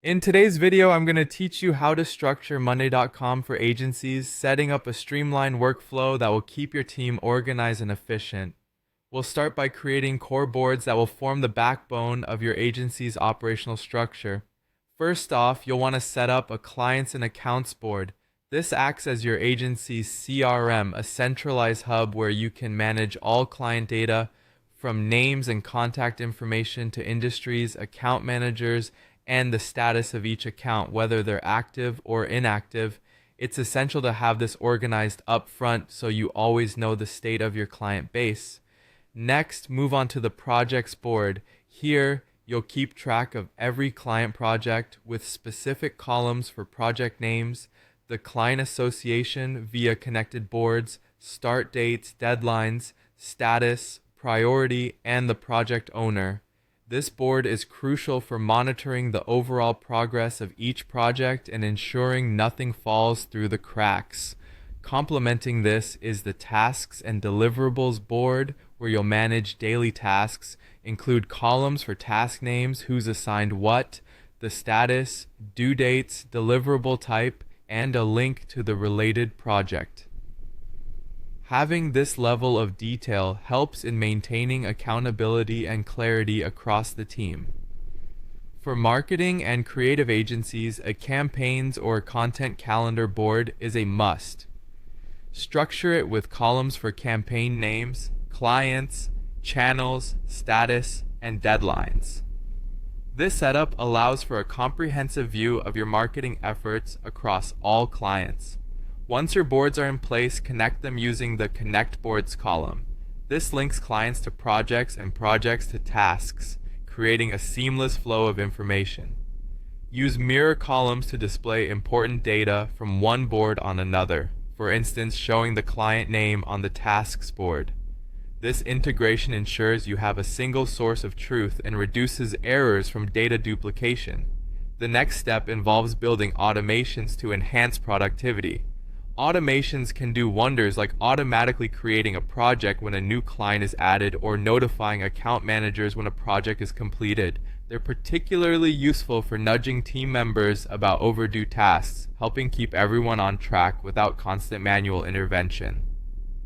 In today's video, I'm going to teach you how to structure Monday.com for agencies, setting up a streamlined workflow that will keep your team organized and efficient. We'll start by creating core boards that will form the backbone of your agency's operational structure. First off, you'll want to set up a clients and accounts board. This acts as your agency's CRM, a centralized hub where you can manage all client data from names and contact information to industries, account managers, and the status of each account, whether they're active or inactive. It's essential to have this organized up front so you always know the state of your client base. Next, move on to the projects board. Here, you'll keep track of every client project with specific columns for project names, the client association via connected boards, start dates, deadlines, status, priority, and the project owner. This board is crucial for monitoring the overall progress of each project and ensuring nothing falls through the cracks. Complementing this is the tasks and deliverables board, where you'll manage daily tasks, include columns for task names, who's assigned what, the status, due dates, deliverable type, and a link to the related project. Having this level of detail helps in maintaining accountability and clarity across the team. For marketing and creative agencies, a campaigns or content calendar board is a must. Structure it with columns for campaign names, clients, channels, status, and deadlines. This setup allows for a comprehensive view of your marketing efforts across all clients. Once your boards are in place, connect them using the Connect Boards column. This links clients to projects and projects to tasks, creating a seamless flow of information. Use mirror columns to display important data from one board on another, for instance, showing the client name on the tasks board. This integration ensures you have a single source of truth and reduces errors from data duplication. The next step involves building automations to enhance productivity. Automations can do wonders, like automatically creating a project when a new client is added or notifying account managers when a project is completed. They're particularly useful for nudging team members about overdue tasks, helping keep everyone on track without constant manual intervention.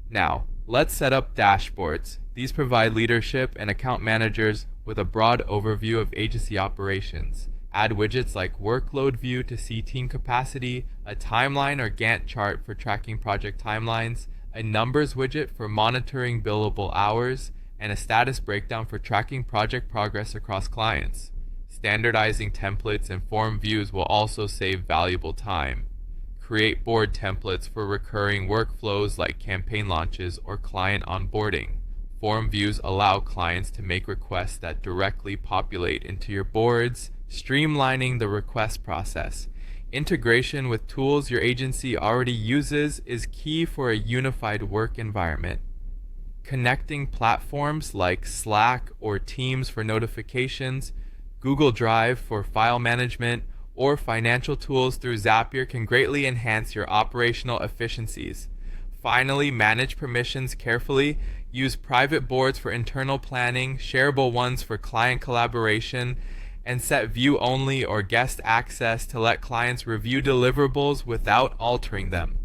Now, let's set up dashboards. These provide leadership and account managers with a broad overview of agency operations. Add widgets like workload view to see team capacity, a timeline or Gantt chart for tracking project timelines, a numbers widget for monitoring billable hours, and a status breakdown for tracking project progress across clients. Standardizing templates and form views will also save valuable time. Create board templates for recurring workflows like campaign launches or client onboarding. Form views allow clients to make requests that directly populate into your boards, streamlining the request process. Integration with tools your agency already uses is key for a unified work environment. Connecting platforms like Slack or Teams for notifications, Google Drive for file management, or financial tools through Zapier can greatly enhance your operational efficiencies. Finally, manage permissions carefully. Use private boards for internal planning, shareable ones for client collaboration, and set view-only or guest access to let clients review deliverables without altering them.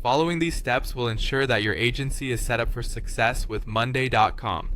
Following these steps will ensure that your agency is set up for success with Monday.com.